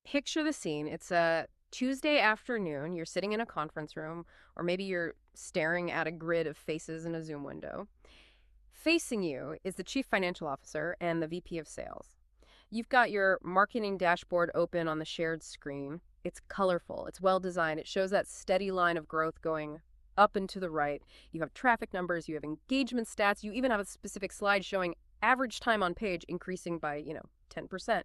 Picture the scene. It's a Tuesday afternoon. You're sitting in a conference room, or maybe you're staring at a grid of faces in a Zoom window. Facing you is the chief financial officer and the VP of sales. You've got your marketing dashboard open on the shared screen. It's colorful, it's well designed. It shows that steady line of growth going up and to the right. You have traffic numbers, you have engagement stats, you even have a specific slide showing average time on page increasing by, 10%.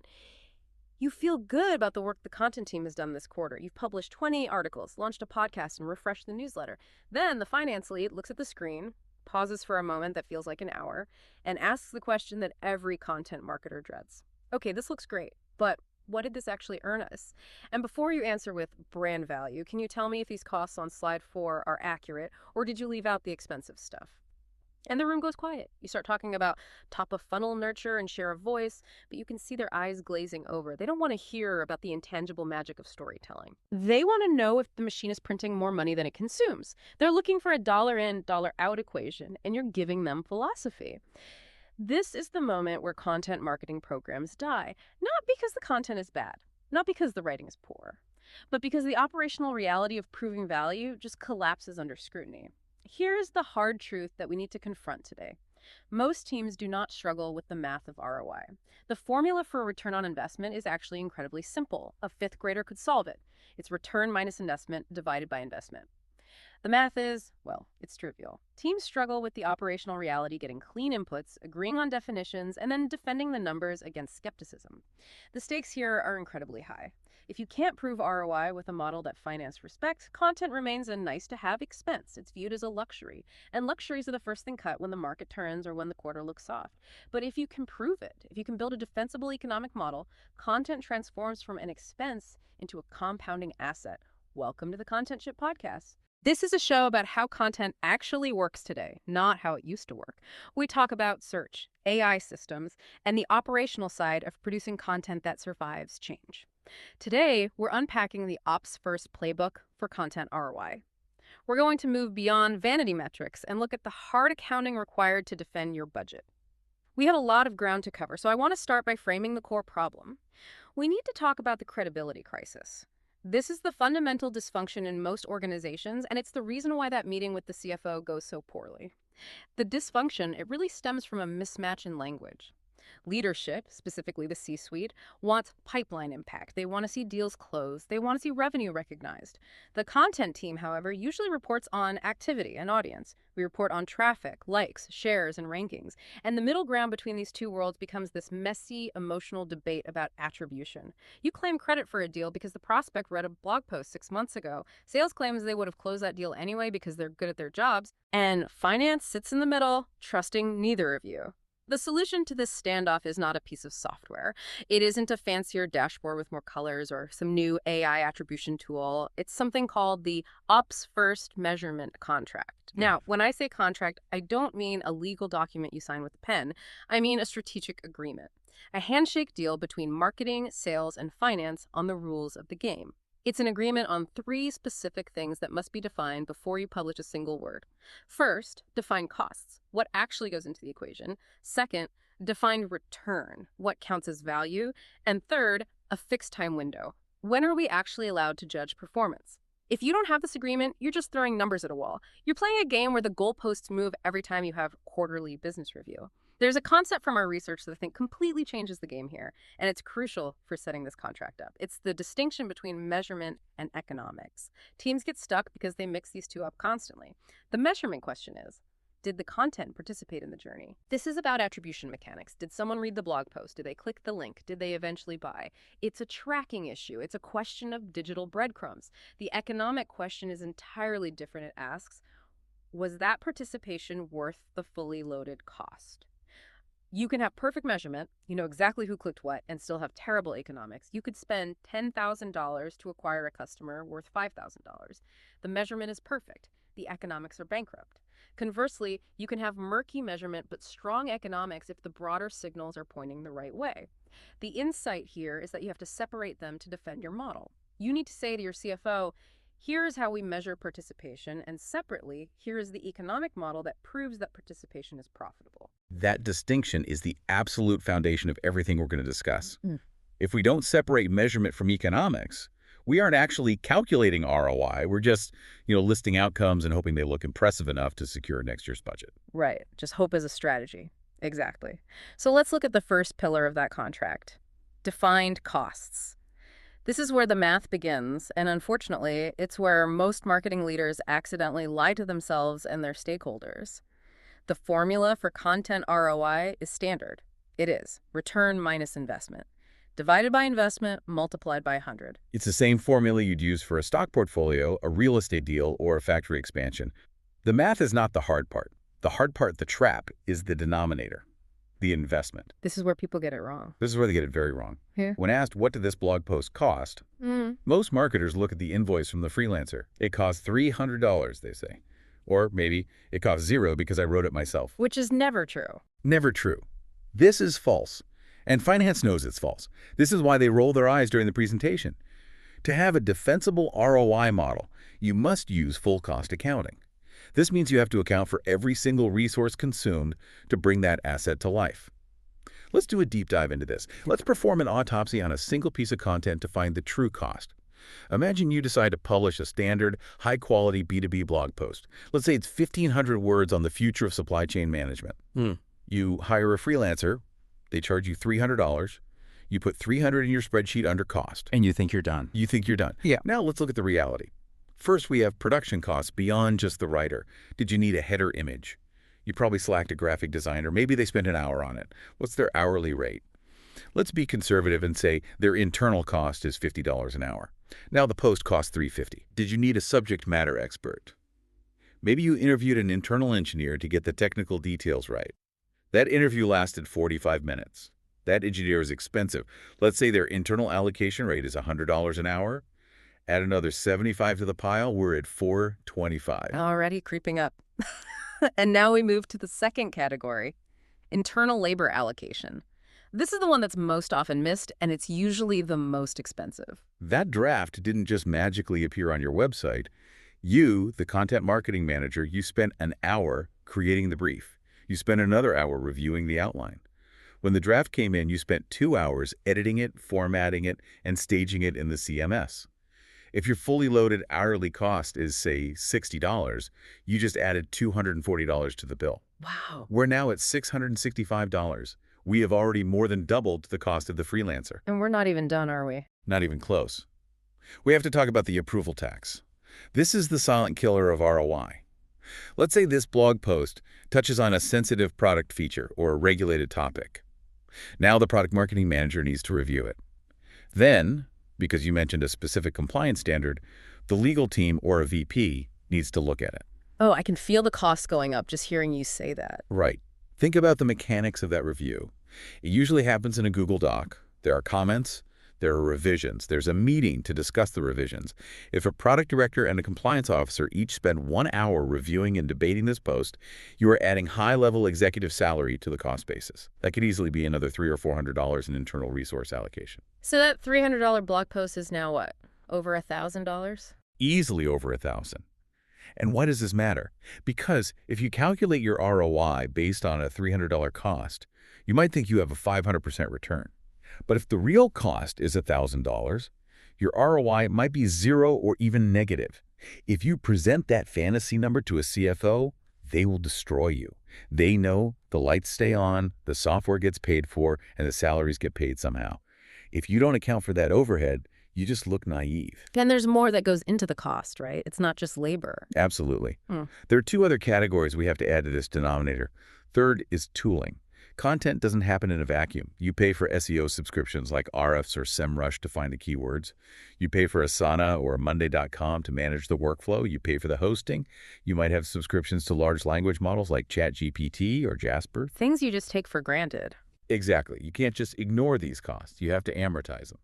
You feel good about the work the content team has done this quarter. You've published 20 articles, launched a podcast, and refreshed the newsletter. Then the finance lead looks at the screen, pauses for a moment that feels like an hour, and asks the question that every content marketer dreads. Okay, this looks great, but what did this actually earn us? And before you answer with brand value, can you tell me if these costs on slide 4 are accurate, or did you leave out the expensive stuff? And the room goes quiet. You start talking about top of funnel nurture and share of voice, but you can see their eyes glazing over. They don't want to hear about the intangible magic of storytelling. They want to know if the machine is printing more money than it consumes. They're looking for a dollar in, dollar out equation, and you're giving them philosophy. This is the moment where content marketing programs die, not because the content is bad, not because the writing is poor, but because the operational reality of proving value just collapses under scrutiny. Here's the hard truth that we need to confront today. Most teams do not struggle with the math of ROI. The formula for a return on investment is actually incredibly simple. A fifth grader could solve it. It's return minus investment divided by investment. The math is, well, it's trivial. Teams struggle with the operational reality, getting clean inputs, agreeing on definitions, and then defending the numbers against skepticism. The stakes here are incredibly high. If you can't prove ROI with a model that finance respects, content remains a nice-to-have expense. It's viewed as a luxury, and luxuries are the first thing cut when the market turns or when the quarter looks soft. But if you can prove it, if you can build a defensible economic model, content transforms from an expense into a compounding asset. Welcome to the Content Ship Podcast. This is a show about how content actually works today, not how it used to work. We talk about search, AI systems, and the operational side of producing content that survives change. Today, we're unpacking the Ops First playbook for content ROI. We're going to move beyond vanity metrics and look at the hard accounting required to defend your budget. We have a lot of ground to cover, so I want to start by framing the core problem. We need to talk about the credibility crisis. This is the fundamental dysfunction in most organizations, and it's the reason why that meeting with the CFO goes so poorly. The dysfunction, it really stems from a mismatch in language. Leadership, specifically the C-suite, wants pipeline impact. They want to see deals closed. They want to see revenue recognized. The content team, however, usually reports on activity and audience. We report on traffic, likes, shares, and rankings. And the middle ground between these two worlds becomes this messy, emotional debate about attribution. You claim credit for a deal because the prospect read a blog post 6 months ago. Sales claims they would have closed that deal anyway because they're good at their jobs. And finance sits in the middle, trusting neither of you. The solution to this standoff is not a piece of software. It isn't a fancier dashboard with more colors or some new AI attribution tool. It's something called the Ops First Measurement Contract. Now, when I say contract, I don't mean a legal document you sign with a pen. I mean a strategic agreement, a handshake deal between marketing, sales, and finance on the rules of the game. It's an agreement on 3 specific things that must be defined before you publish a single word. First, define costs, what actually goes into the equation. Second, define return, what counts as value. And third, a fixed time window. When are we actually allowed to judge performance? If you don't have this agreement, you're just throwing numbers at a wall. You're playing a game where the goalposts move every time you have quarterly business review. There's a concept from our research that I think completely changes the game here, and it's crucial for setting this contract up. It's the distinction between measurement and economics. Teams get stuck because they mix these two up constantly. The measurement question is, did the content participate in the journey? This is about attribution mechanics. Did someone read the blog post? Did they click the link? Did they eventually buy? It's a tracking issue. It's a question of digital breadcrumbs. The economic question is entirely different. It asks, was that participation worth the fully loaded cost? You can have perfect measurement, you know exactly who clicked what, and still have terrible economics. You could spend $10,000 to acquire a customer worth $5,000. The measurement is perfect. The economics are bankrupt. Conversely, you can have murky measurement but strong economics if the broader signals are pointing the right way. The insight here is that you have to separate them to defend your model. You need to say to your CFO, here's how we measure participation, and separately, here is the economic model that proves that participation is profitable. That distinction is the absolute foundation of everything we're going to discuss. If we don't separate measurement from economics, we aren't actually calculating ROI. We're just, listing outcomes and hoping they look impressive enough to secure next year's budget. Right. Just hope is a strategy. Exactly. So let's look at the first pillar of that contract. Defined costs. This is where the math begins, and unfortunately, it's where most marketing leaders accidentally lie to themselves and their stakeholders. The formula for content ROI is standard. It is return minus investment, divided by investment multiplied by 100. It's the same formula you'd use for a stock portfolio, a real estate deal, or a factory expansion. The math is not the hard part. The hard part, the trap, is the denominator, the investment. This is where people get it wrong. This is where they get it very wrong. Yeah. When asked, what did this blog post cost, most marketers look at the invoice from the freelancer. It cost $300, they say. Or maybe it cost $0 because I wrote it myself. Which is never true. Never true. This is false. And finance knows it's false. This is why they roll their eyes during the presentation. To have a defensible ROI model, you must use full cost accounting. This means you have to account for every single resource consumed to bring that asset to life. Let's do a deep dive into this. Let's perform an autopsy on a single piece of content to find the true cost. Imagine you decide to publish a standard, high-quality B2B blog post. Let's say it's 1,500 words on the future of supply chain management. You hire a freelancer. They charge you $300. You put $300 in your spreadsheet under cost. And you think you're done. You think you're done. Yeah. Now let's look at the reality. First, we have production costs beyond just the writer. Did you need a header image? You probably slacked a graphic designer. Maybe they spent an hour on it. What's their hourly rate? Let's be conservative and say their internal cost is $50 an hour. Now the post costs $350. Did you need a subject matter expert? Maybe you interviewed an internal engineer to get the technical details right. That interview lasted 45 minutes. That engineer is expensive. Let's say their internal allocation rate is $100 an hour. Add another 75 to the pile, we're at $425. Already creeping up. And now we move to the second category, internal labor allocation. This is the one that's most often missed, and it's usually the most expensive. That draft didn't just magically appear on your website. You, the content marketing manager, you spent an hour creating the brief. You spent another hour reviewing the outline. When the draft came in, you spent 2 hours editing it, formatting it, and staging it in the CMS. If your fully loaded hourly cost is, say, $60, you just added $240 to the bill. Wow. We're now at $665. We have already more than doubled the cost of the freelancer. And we're not even done, are we? Not even close. We have to talk about the approval tax. This is the silent killer of ROI. Let's say this blog post touches on a sensitive product feature or a regulated topic. Now the product marketing manager needs to review it. Then, because you mentioned a specific compliance standard, the legal team or a VP needs to look at it. Oh, I can feel the costs going up just hearing you say that. Right. Think about the mechanics of that review. It usually happens in a Google Doc. There are comments, there are revisions. There's a meeting to discuss the revisions. If a product director and a compliance officer each spend 1 hour reviewing and debating this post, you are adding high-level executive salary to the cost basis. That could easily be another $300 or $400 in internal resource allocation. So that $300 blog post is now what? Over $1,000? Easily over $1,000. And why does this matter? Because if you calculate your ROI based on a $300 cost, you might think you have a 500% return. But if the real cost is $1,000, your ROI might be 0 or even negative. If you present that fantasy number to a CFO, they will destroy you. They know the lights stay on, the software gets paid for, and the salaries get paid somehow. If you don't account for that overhead, you just look naive. Then there's more that goes into the cost, right? It's not just labor. Absolutely. There are 2 other categories we have to add to this denominator. Third is tooling. Content doesn't happen in a vacuum. You pay for SEO subscriptions like Ahrefs or SEMrush to find the keywords. You pay for Asana or Monday.com to manage the workflow. You pay for the hosting. You might have subscriptions to large language models like ChatGPT or Jasper. Things you just take for granted. Exactly. You can't just ignore these costs. You have to amortize them.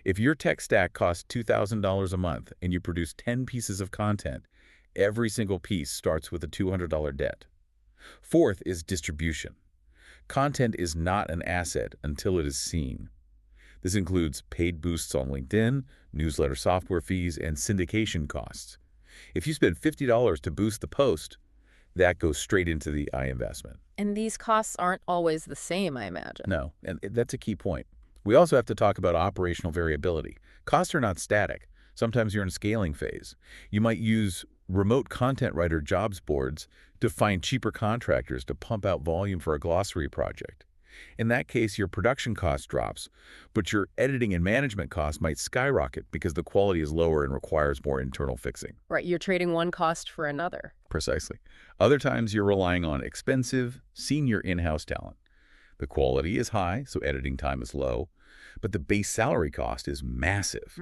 If your tech stack costs $2,000 a month and you produce 10 pieces of content, every single piece starts with a $200 debt. Fourth is distribution. Content is not an asset until it is seen. This includes paid boosts on LinkedIn, newsletter software fees, and syndication costs. If you spend $50 to boost the post, that goes straight into the investment. And these costs aren't always the same, I imagine. No, and that's a key point. We also have to talk about operational variability. Costs are not static. Sometimes you're in a scaling phase. You might use remote content writer jobs boards to find cheaper contractors to pump out volume for a glossary project. In that case, your production cost drops, but your editing and management costs might skyrocket because the quality is lower and requires more internal fixing. Right, you're trading one cost for another. Precisely. Other times, you're relying on expensive, senior in-house talent. The quality is high, so editing time is low, but the base salary cost is massive.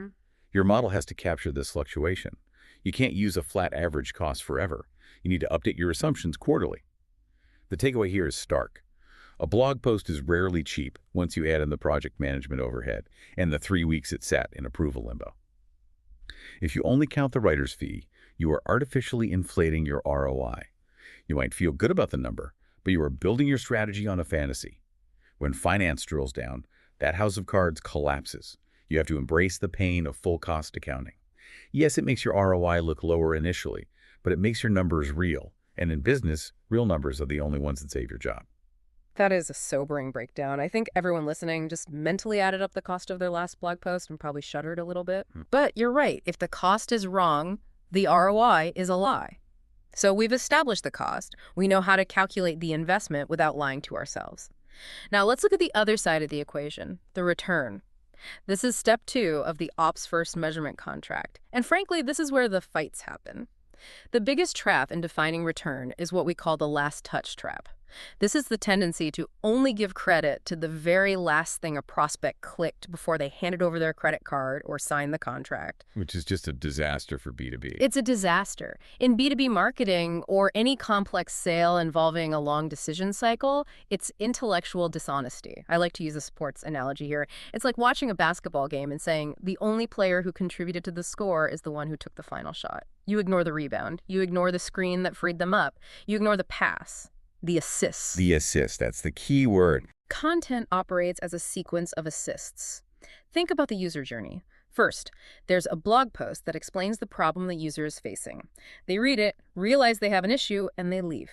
Your model has to capture this fluctuation. You can't use a flat average cost forever. You need to update your assumptions quarterly. The takeaway here is stark. A blog post is rarely cheap once you add in the project management overhead and the 3 weeks it sat in approval limbo. If you only count the writer's fee, you are artificially inflating your ROI. You might feel good about the number, but you are building your strategy on a fantasy. When finance drills down, that house of cards collapses. You have to embrace the pain of full cost accounting. Yes, it makes your ROI look lower initially, but it makes your numbers real. And in business, real numbers are the only ones that save your job. That is a sobering breakdown. I think everyone listening just mentally added up the cost of their last blog post and probably shuddered a little bit. But you're right. If the cost is wrong, the ROI is a lie. So we've established the cost. We know how to calculate the investment without lying to ourselves. Now let's look at the other side of the equation, the return. This is step 2 of the ops first measurement contract. And frankly, this is where the fights happen. The biggest trap in defining return is what we call the last touch trap. This is the tendency to only give credit to the very last thing a prospect clicked before they handed over their credit card or signed the contract. Which is just a disaster for B2B. It's a disaster. In B2B marketing or any complex sale involving a long decision cycle, it's intellectual dishonesty. I like to use a sports analogy here. It's like watching a basketball game and saying the only player who contributed to the score is the one who took the final shot. You ignore the rebound. You ignore the screen that freed them up. You ignore the pass. The assists. The assist, that's the key word. Content operates as a sequence of assists. Think about the user journey. First, there's a blog post that explains the problem the user is facing. They read it, realize they have an issue, and they leave.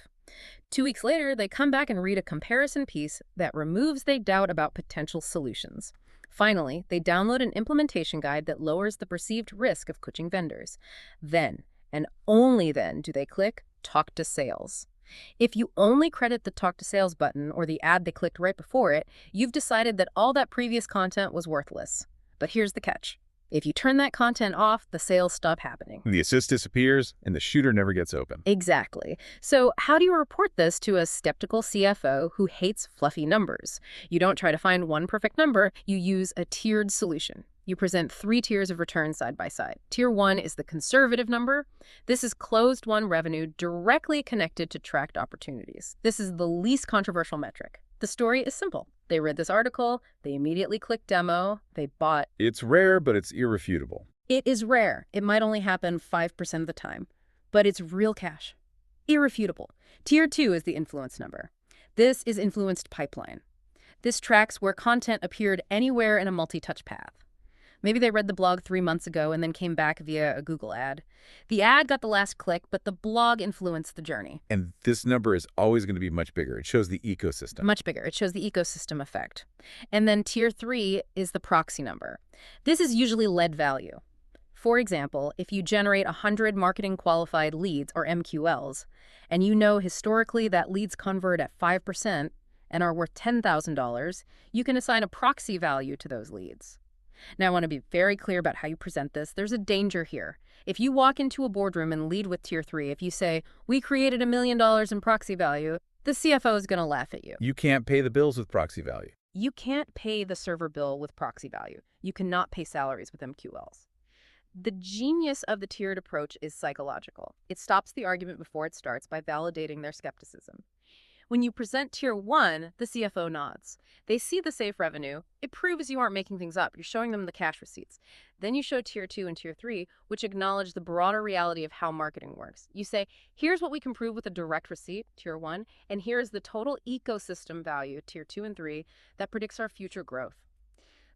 2 weeks later, they come back and read a comparison piece that removes their doubt about potential solutions. Finally, they download an implementation guide that lowers the perceived risk of switching vendors. Then, and only then, do they click Talk to Sales. If you only credit the Talk to Sales button or the ad they clicked right before it, you've decided that all that previous content was worthless. But here's the catch. If you turn that content off, the sales stop happening. The assist disappears, and the shooter never gets open. Exactly. So how do you report this to a skeptical CFO who hates fluffy numbers? You don't try to find one perfect number. You use a tiered solution. You present 3 tiers of return side by side. Tier 1 is the conservative number. This is closed-won revenue directly connected to tracked opportunities. This is the least controversial metric. The story is simple. They read this article, they immediately clicked demo, they bought. It's rare, but it's irrefutable. It is rare. It might only happen 5% of the time, but it's real cash. Irrefutable. Tier 2 is the influence number. This is influenced pipeline. This tracks where content appeared anywhere in a multi-touch path. Maybe they read the blog 3 months ago and then came back via a Google ad. The ad got the last click, but the blog influenced the journey. And this number is always going to be much bigger. It shows the ecosystem. Much bigger. It shows the ecosystem effect. And then tier 3 is the proxy number. This is usually lead value. For example, if you generate 100 marketing qualified leads, or MQLs, and you know historically that leads convert at 5% and are worth $10,000, you can assign a proxy value to those leads. Now, I want to be very clear about how you present this. There's a danger here. If you walk into a boardroom and lead with tier 3, if you say, we created $1 million in proxy value, the CFO is going to laugh at you. You can't pay the bills with proxy value. You can't pay the server bill with proxy value. You cannot pay salaries with MQLs. The genius of the tiered approach is psychological. It stops the argument before it starts by validating their skepticism. When you present tier 1, the CFO nods. They see the safe revenue. It proves you aren't making things up. You're showing them the cash receipts. Then you show tier 2 and tier 3, which acknowledge the broader reality of how marketing works. You say, here's what we can prove with a direct receipt, tier 1, and here's the total ecosystem value, tier 2 and 3, that predicts our future growth.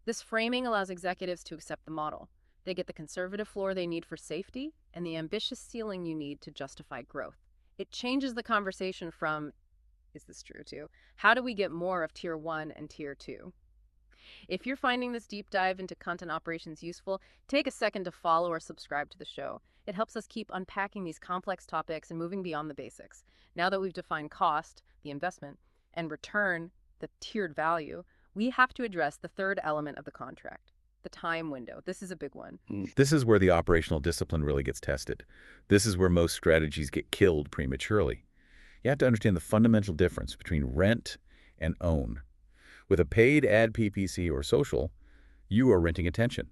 This framing allows executives to accept the model. They get the conservative floor they need for safety and the ambitious ceiling you need to justify growth. It changes the conversation from, is this true too? How do we get more of tier 1 and tier 2? If you're finding this deep dive into content operations useful, take a second to follow or subscribe to the show. It helps us keep unpacking these complex topics and moving beyond the basics. Now that we've defined cost, the investment, and return, the tiered value, we have to address the third element of the contract, the time window. This is a big one. This is where the operational discipline really gets tested. This is where most strategies get killed prematurely. You have to understand the fundamental difference between rent and own. With a paid ad PPC or social, you are renting attention.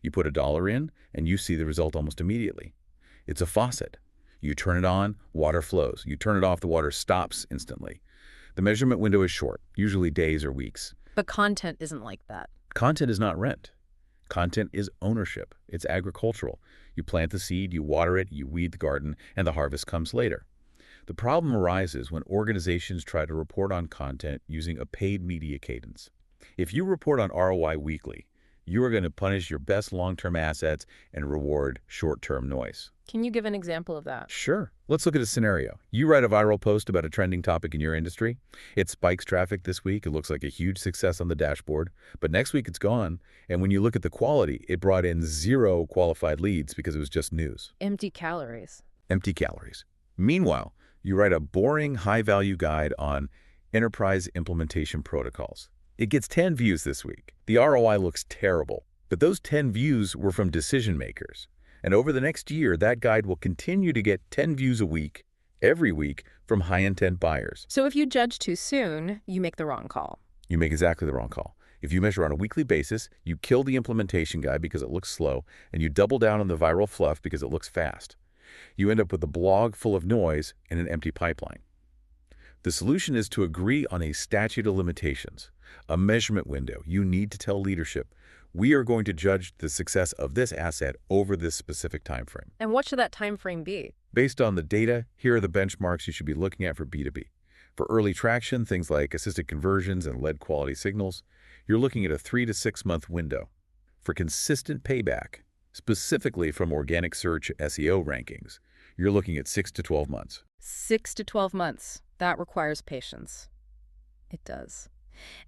You put $1 in, and you see the result almost immediately. It's a faucet. You turn it on, water flows. You turn it off, the water stops instantly. The measurement window is short, usually days or weeks. But content isn't like that. Content is not rent. Content is ownership. It's agricultural. You plant the seed, you water it, you weed the garden, and the harvest comes later. The problem arises when organizations try to report on content using a paid media cadence. If you report on ROI weekly, you are going to punish your best long-term assets and reward short-term noise. Can you give an example of that? Sure. Let's look at a scenario. You write a viral post about a trending topic in your industry. It spikes traffic this week. It looks like a huge success on the dashboard. But next week it's gone. And when you look at the quality, it brought in 0 qualified leads because it was just news. Empty calories. Empty calories. Meanwhile, you write a boring, high-value guide on enterprise implementation protocols. It gets 10 views this week. The ROI looks terrible, but those 10 views were from decision makers. And over the next year, that guide will continue to get 10 views a week, every week, from high-intent buyers. So if you judge too soon, you make the wrong call. You make exactly the wrong call. If you measure on a weekly basis, you kill the implementation guide because it looks slow, and you double down on the viral fluff because it looks fast. You end up with a blog full of noise and an empty pipeline. The solution is to agree on a statute of limitations, a measurement window. You need to tell leadership, we are going to judge the success of this asset over this specific time frame. And what should that time frame be? Based on the data, here are the benchmarks you should be looking at for B2B. For early traction, things like assisted conversions and lead quality signals, you're looking at a 3 to 6 month window. For consistent payback, specifically from organic search SEO rankings, you're looking at 6 to 12 months. 6 to 12 months. That requires patience. It does.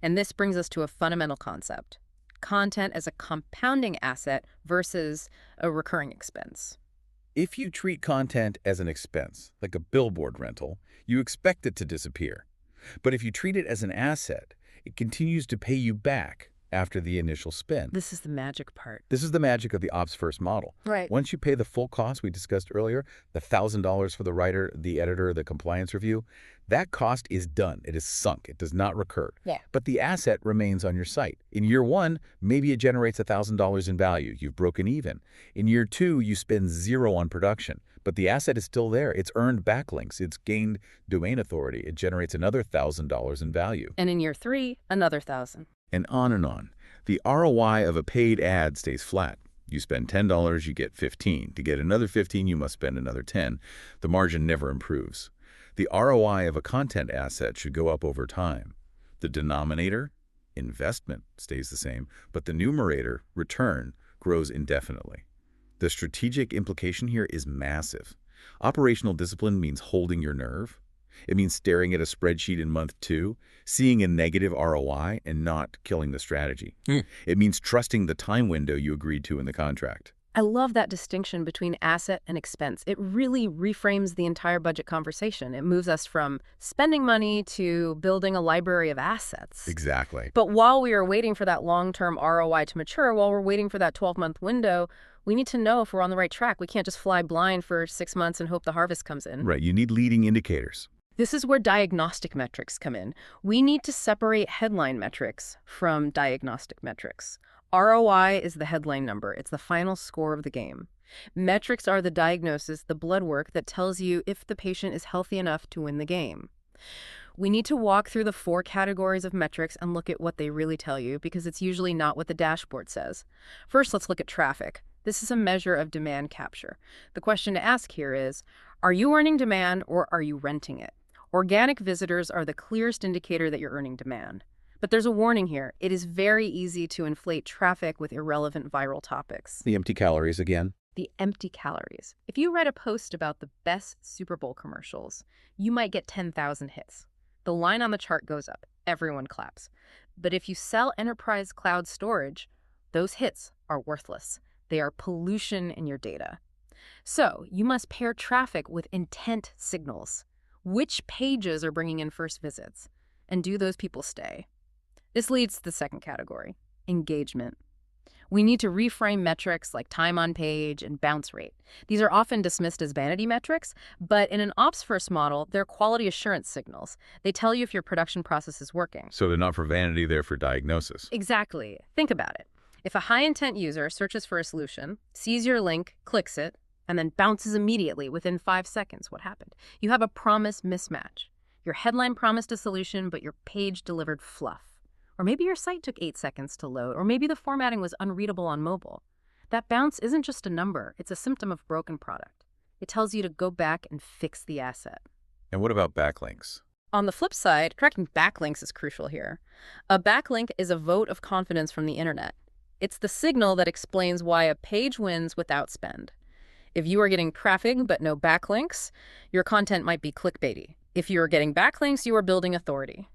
And this brings us to a fundamental concept. Content as a compounding asset versus a recurring expense. If you treat content as an expense, like a billboard rental, you expect it to disappear. But if you treat it as an asset, it continues to pay you back after the initial spend. This is the magic part. This is the magic of the ops first model. Right. Once you pay the full cost we discussed earlier, the $1,000 for the writer, the editor, the compliance review, that cost is done. It is sunk. It does not recur. Yeah. But the asset remains on your site. In year 1, maybe it generates $1,000 in value. You've broken even. In year 2, you spend 0 on production. But the asset is still there. It's earned backlinks. It's gained domain authority. It generates another $1,000 in value. And in year 3, another 1,000. And on and on. The ROI of a paid ad stays flat. You spend $10, you get 15. To get another 15, you must spend another 10. The margin never improves. The ROI of a content asset should go up over time. The denominator, investment, stays the same, but the numerator, return, grows indefinitely. The strategic implication here is massive. Operational discipline means holding your nerve. It means staring at a spreadsheet in month 2, seeing a negative ROI, and not killing the strategy. It means trusting the time window you agreed to in the contract. I love that distinction between asset and expense. It really reframes the entire budget conversation. It moves us from spending money to building a library of assets. Exactly. But while we are waiting for that long-term ROI to mature, while we're waiting for that 12-month window, we need to know if we're on the right track. We can't just fly blind for 6 months and hope the harvest comes in. Right. You need leading indicators. This is where diagnostic metrics come in. We need to separate headline metrics from diagnostic metrics. ROI is the headline number. It's the final score of the game. Metrics are the diagnosis, the blood work that tells you if the patient is healthy enough to win the game. We need to walk through the 4 categories of metrics and look at what they really tell you, because it's usually not what the dashboard says. First, let's look at traffic. This is a measure of demand capture. The question to ask here is, are you earning demand or are you renting it? Organic visitors are the clearest indicator that you're earning demand. But there's a warning here. It is very easy to inflate traffic with irrelevant viral topics. The empty calories again. The empty calories. If you write a post about the best Super Bowl commercials, you might get 10,000 hits. The line on the chart goes up. Everyone claps. But if you sell enterprise cloud storage, those hits are worthless. They are pollution in your data. So you must pair traffic with intent signals. Which pages are bringing in first visits? And do those people stay? This leads to the second category, engagement. We need to reframe metrics like time on page and bounce rate. These are often dismissed as vanity metrics, but in an ops-first model, they're quality assurance signals. They tell you if your production process is working. So they're not for vanity, they're for diagnosis. Exactly. Think about it. If a high-intent user searches for a solution, sees your link, clicks it, and then bounces immediately within 5 seconds, what happened? You have a promise mismatch. Your headline promised a solution, but your page delivered fluff. Or maybe your site took 8 seconds to load, or maybe the formatting was unreadable on mobile. That bounce isn't just a number, it's a symptom of broken product. It tells you to go back and fix the asset. And what about backlinks? On the flip side, tracking backlinks is crucial here. A backlink is a vote of confidence from the internet. It's the signal that explains why a page wins without spend. If you are getting traffic but no backlinks, your content might be clickbaity. If you are getting backlinks, you are building authority.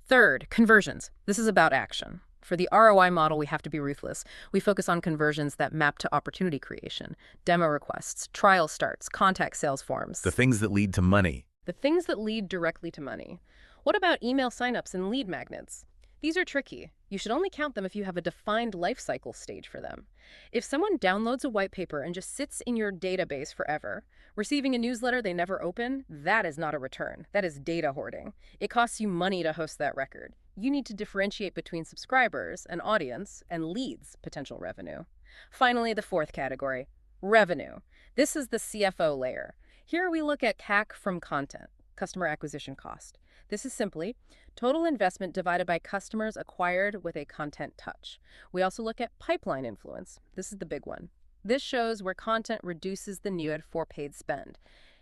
Third, conversions. This is about action. For the ROI model, we have to be ruthless. We focus on conversions that map to opportunity creation, demo requests, trial starts, contact sales forms. The things that lead to money. The things that lead directly to money. What about email signups and lead magnets? These are tricky. You should only count them if you have a defined lifecycle stage for them. If someone downloads a white paper and just sits in your database forever, receiving a newsletter they never open, that is not a return. That is data hoarding. It costs you money to host that record. You need to differentiate between subscribers, an audience, and leads, potential revenue. Finally, the fourth category, revenue. This is the CFO layer. Here we look at CAC from content, customer acquisition cost. This is simply total investment divided by customers acquired with a content touch. We also look at pipeline influence. This is the big one. This shows where content reduces the need for paid spend.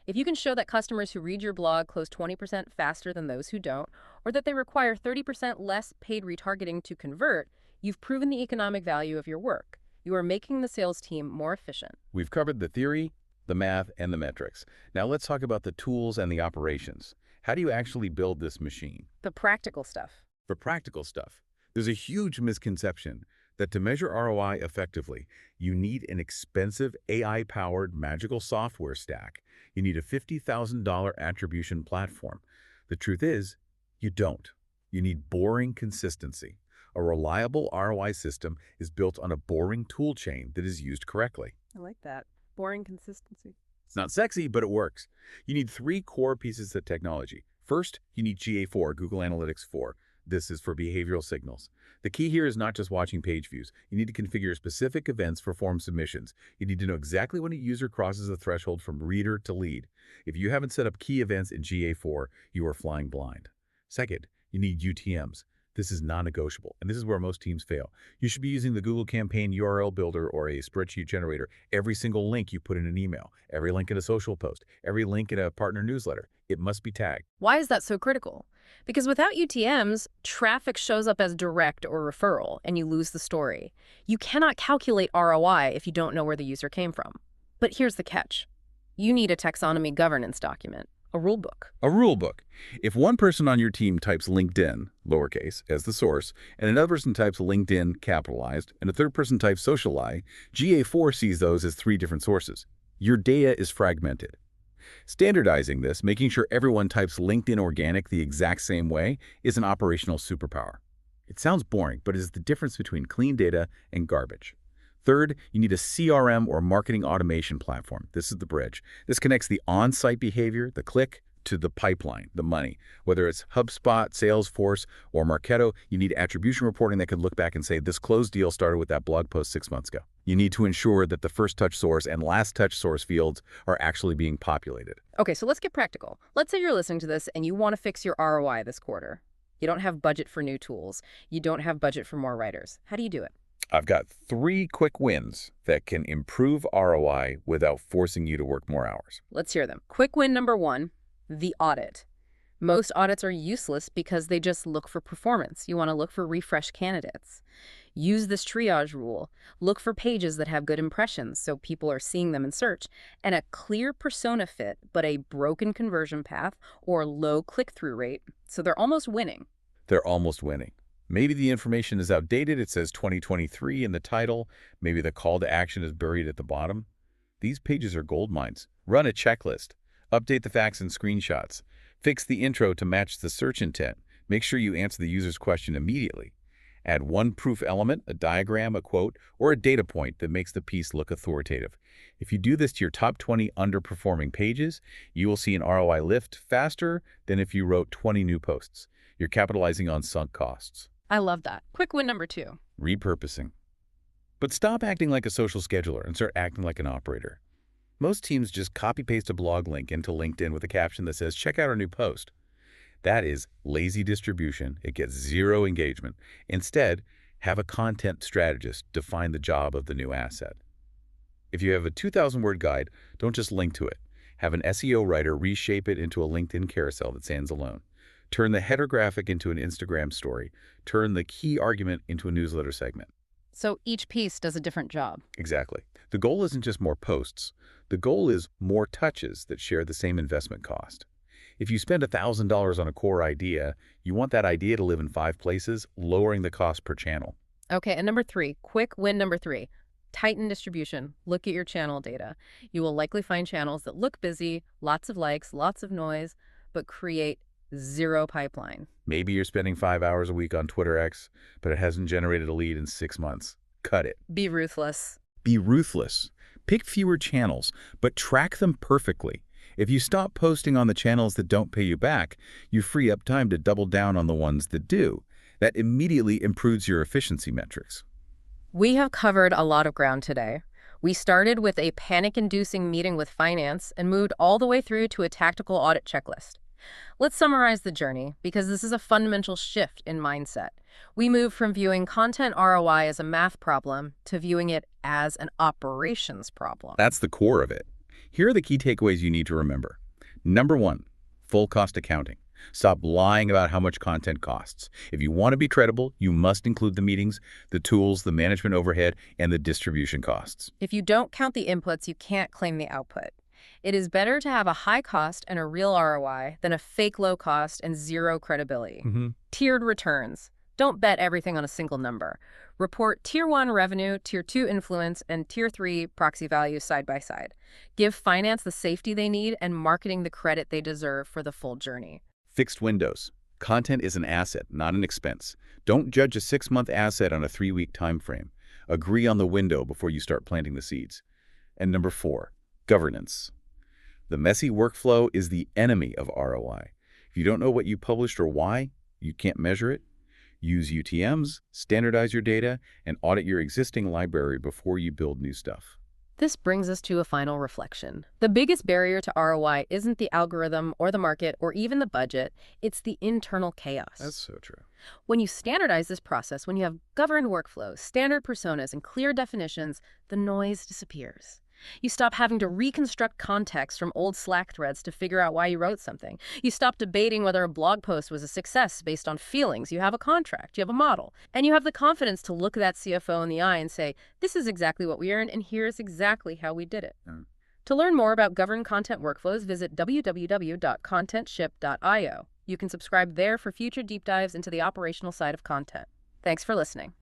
If you can show that customers who read your blog close 20% faster than those who don't, or that they require 30% less paid retargeting to convert, you've proven the economic value of your work. You are making the sales team more efficient. We've covered the theory, the math, and the metrics. Now let's talk about the tools and the operations. How do you actually build this machine? The practical stuff. For practical stuff, there's a huge misconception that to measure ROI effectively, you need an expensive AI-powered magical software stack. You need a $50,000 attribution platform. The truth is, you don't. You need boring consistency. A reliable ROI system is built on a boring tool chain that is used correctly. I like that. Boring consistency. It's not sexy, but it works. You need 3 core pieces of technology. First, you need GA4, Google Analytics 4. This is for behavioral signals. The key here is not just watching page views. You need to configure specific events for form submissions. You need to know exactly when a user crosses a threshold from reader to lead. If you haven't set up key events in GA4, you are flying blind. Second, you need UTMs. This is non-negotiable, and this is where most teams fail. You should be using the Google Campaign URL Builder or a spreadsheet generator. Every single link you put in an email, every link in a social post, every link in a partner newsletter, it must be tagged. Why is that so critical? Because without UTMs, traffic shows up as direct or referral, and you lose the story. You cannot calculate ROI if you don't know where the user came from. But here's the catch. You need a taxonomy governance document. A rule book. A rule book. If one person on your team types LinkedIn, lowercase, as the source, and another person types LinkedIn, capitalized, and a third person types sociali, GA4 sees those as 3 different sources. Your data is fragmented. Standardizing this, making sure everyone types LinkedIn organic the exact same way, is an operational superpower. It sounds boring, but it is the difference between clean data and garbage. Third, you need a CRM or marketing automation platform. This is the bridge. This connects the on-site behavior, the click, to the pipeline, the money. Whether it's HubSpot, Salesforce, or Marketo, you need attribution reporting that can look back and say, this closed deal started with that blog post 6 months ago. You need to ensure that the first touch source and last touch source fields are actually being populated. Okay, so let's get practical. Let's say you're listening to this and you want to fix your ROI this quarter. You don't have budget for new tools. You don't have budget for more writers. How do you do it? I've got 3 quick wins that can improve ROI without forcing you to work more hours. Let's hear them. Quick win number 1, the audit. Most audits are useless because they just look for performance. You want to look for refresh candidates. Use this triage rule. Look for pages that have good impressions so people are seeing them in search, and a clear persona fit but a broken conversion path or low click-through rate, so they're almost winning. They're almost winning. Maybe the information is outdated. It says 2023 in the title. Maybe the call to action is buried at the bottom. These pages are gold mines. Run a checklist. Update the facts and screenshots. Fix the intro to match the search intent. Make sure you answer the user's question immediately. Add one proof element, a diagram, a quote, or a data point that makes the piece look authoritative. If you do this to your top 20 underperforming pages, you will see an ROI lift faster than if you wrote 20 new posts. You're capitalizing on sunk costs. I love that. Quick win number 2. Repurposing. But stop acting like a social scheduler and start acting like an operator. Most teams just copy-paste a blog link into LinkedIn with a caption that says, check out our new post. That is lazy distribution. It gets zero engagement. Instead, have a content strategist define the job of the new asset. If you have a 2,000-word guide, don't just link to it. Have an SEO writer reshape it into a LinkedIn carousel that stands alone. Turn the header graphic into an Instagram story. Turn the key argument into a newsletter segment. So each piece does a different job. Exactly. The goal isn't just more posts. The goal is more touches that share the same investment cost. If you spend $1,000 on a core idea, you want that idea to live in 5 places, lowering the cost per channel. Okay, and number 3, quick win number 3. Tighten distribution. Look at your channel data. You will likely find channels that look busy, lots of likes, lots of noise, but create zero pipeline. Maybe you're spending 5 hours a week on Twitter X, but it hasn't generated a lead in 6 months. Cut it. Be ruthless. Be ruthless. Pick fewer channels, but track them perfectly. If you stop posting on the channels that don't pay you back, you free up time to double down on the ones that do. That immediately improves your efficiency metrics. We have covered a lot of ground today. We started with a panic-inducing meeting with finance and moved all the way through to a tactical audit checklist. Let's summarize the journey, because this is a fundamental shift in mindset. We moved from viewing content ROI as a math problem to viewing it as an operations problem. That's the core of it. Here are the key takeaways you need to remember. Number 1, full cost accounting. Stop lying about how much content costs. If you want to be credible, you must include the meetings, the tools, the management overhead, and the distribution costs. If you don't count the inputs, you can't claim the output. It is better to have a high cost and a real ROI than a fake low cost and zero credibility. Tiered returns. Don't bet everything on a single number. Report Tier 1 revenue, Tier 2 influence, and Tier 3 proxy values side by side. Give finance the safety they need and marketing the credit they deserve for the full journey. Fixed windows. Content is an asset, not an expense. Don't judge a 6-month asset on a 3-week time frame. Agree on the window before you start planting the seeds. And number 4, governance. The messy workflow is the enemy of ROI. If you don't know what you published or why, you can't measure it. Use UTMs, standardize your data, and audit your existing library before you build new stuff. This brings us to a final reflection. The biggest barrier to ROI isn't the algorithm or the market or even the budget, it's the internal chaos. That's so true. When you standardize this process, when you have governed workflows, standard personas, and clear definitions, the noise disappears. You stop having to reconstruct context from old Slack threads to figure out why you wrote something. You stop debating whether a blog post was a success based on feelings. You have a contract, you have a model, and you have the confidence to look that CFO in the eye and say, this is exactly what we earned, and here's exactly how we did it. To learn more about governed content workflows, visit www.contentship.io. You can subscribe there for future deep dives into the operational side of content. Thanks for listening.